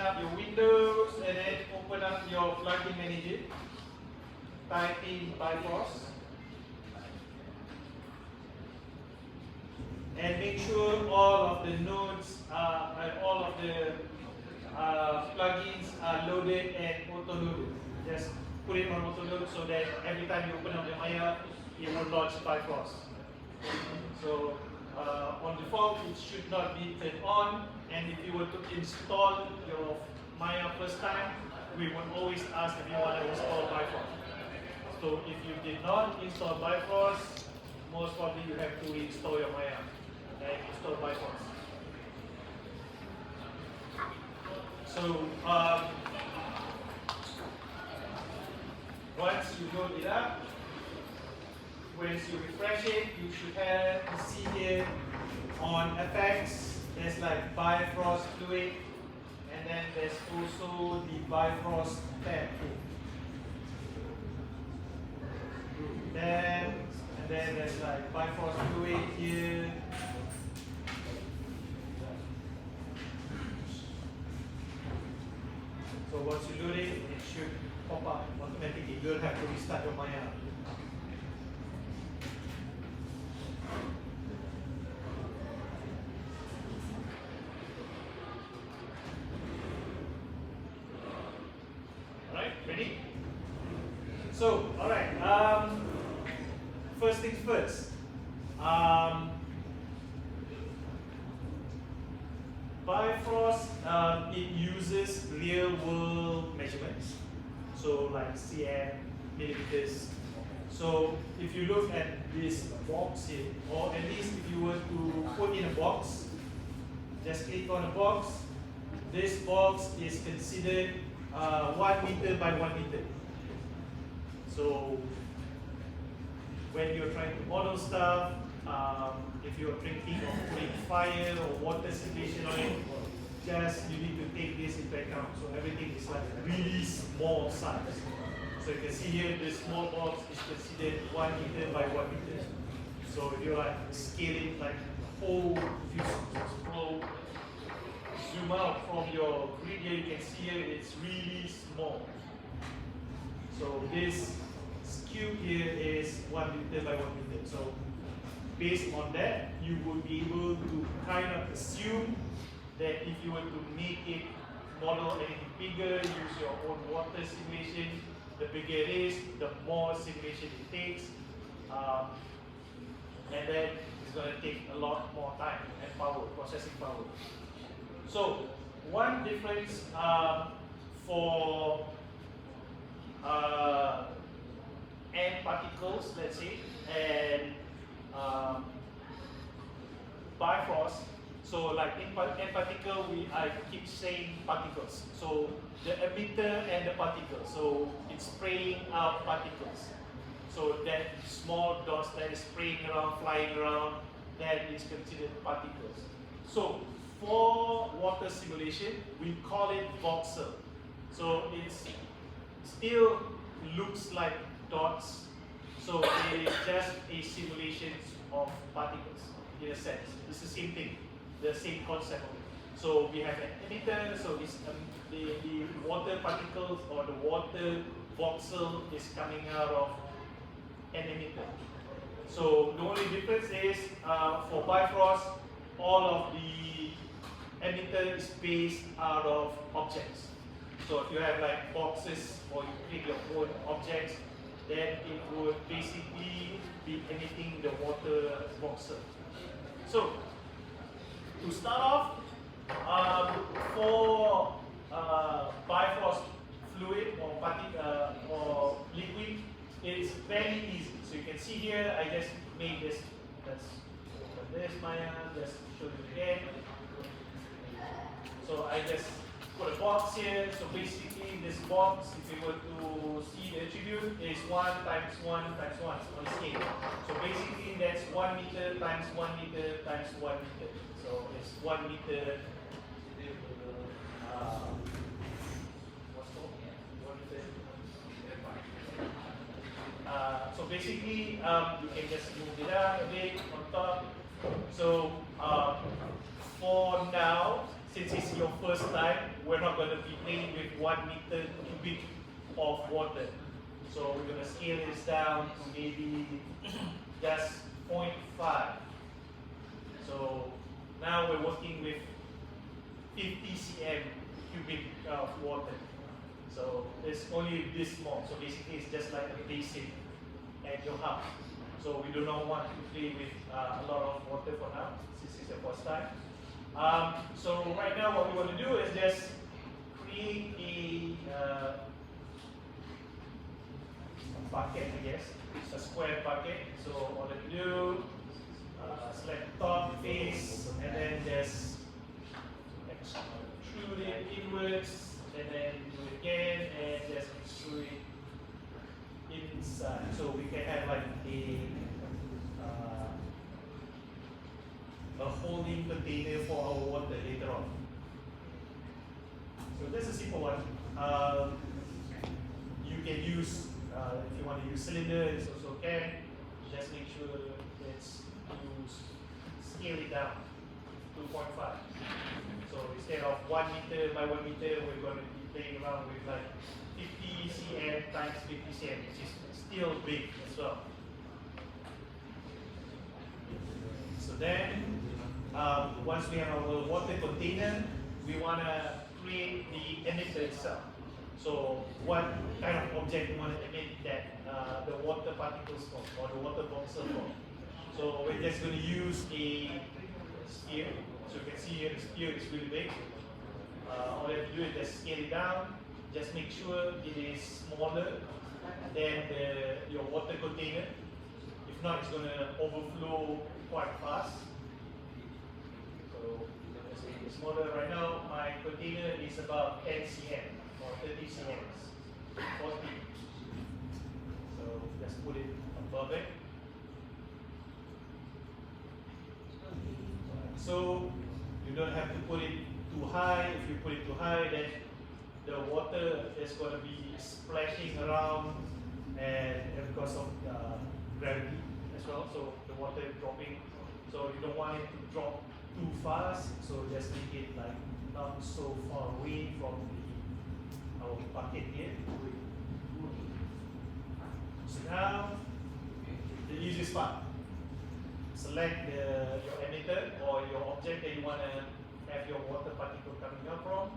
up your Windows and then open up your plugin manager. Type in Bifrost. And make sure all of the nodes, all of the plugins are loaded and auto-loaded. Just put it on auto-load so that every time you open up the Maya, it will launch Bifrost. So on default, it should not be turned on. And if you were to install your Maya first time, we would always ask if you want to install Bifrost. So if you did not install Bifrost, most probably you have to reinstall your Maya and install Bifrost. So once you load it up, once you refresh it, you should see here on effects, there's like Bifrost fluid, and then there's also the Bifrost tab. And then there's like Bifrost fluid here. So once you load it, it should pop up automatically. You don't have to restart your Maya. Alright, ready? So, alright, first things first. Bifrost, it uses real world measurements, so like cm, millimeters. So if you look at this box here, or at least if you were to put in a box, just click on a box. This box is considered 1 meter by 1 meter. So when you're trying to model stuff, if you're thinking of putting fire or water simulation on it, just you need to take this into account. So everything is like really small size. So you can see here, this small box is considered 1 meter by 1 meter. So if you're like scaling like whole, if you scroll, zoom out from your grid here, you can see here it's really small. So this cube here is 1 meter by 1 meter. So based on that, you will be able to kind of assume that if you were to make it model anything bigger, use your own water simulation, the bigger it is, the more simulation it takes, and then it's going to take a lot more time and power, processing power. So one difference for N particles, let's say, and Bifrost. So like in particle, I keep saying particles. So the emitter and the particle. So it's spraying out particles. So that small dots that is spraying around, flying around, that is considered particles. So for water simulation, we call it voxel. So it still looks like dots. So it is just a simulation of particles in a sense. It's the same thing, the same concept of it. So we have an emitter, so it's the water particles or the water voxel is coming out of an emitter. So the only difference is for Bifrost, all of the emitter is based out of objects. So if you have like boxes or you create your own objects, then it would basically be emitting the water voxel. So to start off, for Bifrost fluid or liquid, it's very easy. So you can see here, I just made this. Let's open this, Maya, just show you again. So I just put a box here. So basically this box, if you were to see the attribute, is 1 times 1 times 1 on scale. So basically that's 1 meter times 1 meter times 1 meter. So it's 1 meter. So basically, you can just move it up a bit on top. So for now, since it's your first time, we're not going to be playing with 1 meter cubic of water. So we're going to scale this down to maybe just 0.5. So now we're working with 50 cm cubic of water. So it's only this small. So basically it's just like a basin at your house. So we do not want to play with a lot of water for now, since it's the first time. So right now what we want to do is just create a bucket, I guess. It's a square bucket. So all you do, select top, face, and then just extrude it inwards, and then do it again, and just extrude it inside. So we can have like a holding container for our water later on. So that's a simple one. You can use, if you want to use cylinder, it's also okay. Just make sure it's scale it down to 2.5. So instead of 1 meter by 1 meter, we're going to be playing around with like 50 cm times 50 cm, which is still big as well. So then, once we have our water container, we want to create the emitter itself. So what kind of object we want to emit that the water particles from, or the water voxel from. So we're just going to use a sphere. So you can see here the sphere is really big. All you have to do is just scale it down. Just make sure it is smaller than your water container. If not, it's going to overflow quite fast. So it's smaller. Right now, my container is about 10 cm or 30 cm, 40. So just put it above it. So you don't have to put it too high. If you put it too high, then the water is going to be splashing around, and because of gravity as well. So the water is dropping. So you don't want it to drop too fast. So just make it like not so far away from our bucket here. So now the easiest part. Select your emitter or your object that you want to have your water particle coming up from.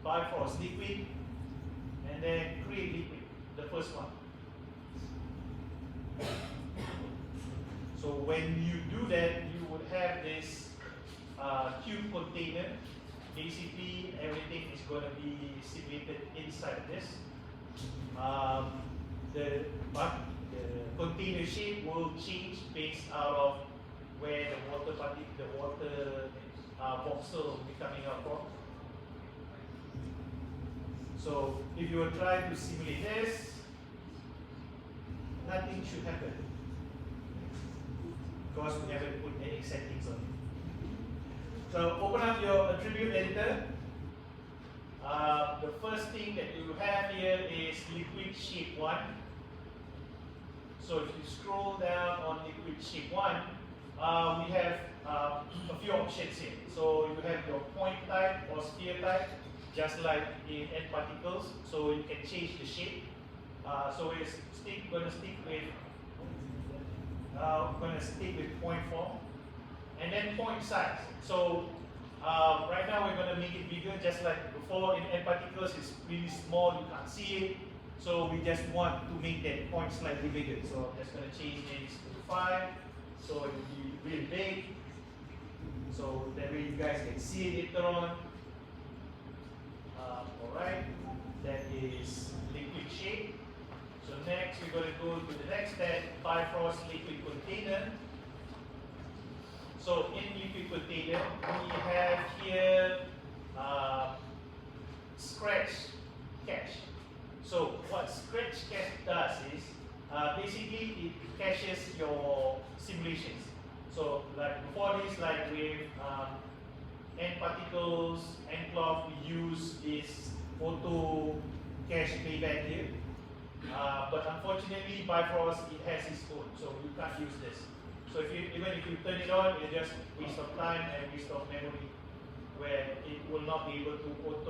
Bifrost liquid, and then create liquid, the first one. So when you do that, you would have this tube container. Basically, everything is going to be simulated inside this. The container shape will change based out of where the water voxel will be coming out from. So if you are trying to simulate this, nothing should happen because we haven't put any settings on it. So open up your attribute editor. The first thing that you have here is liquid shape 1. So if you scroll down on liquid shape 1, we have a few options here. So you have your point type or sphere type, just like in end particles. So you can change the shape. So we're going to stick with point form, and then point size. So right now we're going to make it bigger, just like before. In end particles, it's really small, you can't see it. So we just want to make that point slightly bigger. So I'm just going to change this to 5. So it will be really big. So that way you guys can see it later on. Alright, that is liquid shape. So next we're going to go to the next step, Bifrost liquid container. So in liquid container, we have here scratch cache. So what scratch cache does is, basically it caches your simulations. So like before this, like with end particles, end cloth, we use this auto cache playback here. But unfortunately, Bifrost, it has its own, so you can't use this. So even if you turn it on, it's just waste of time and waste of memory. where it will not be able to auto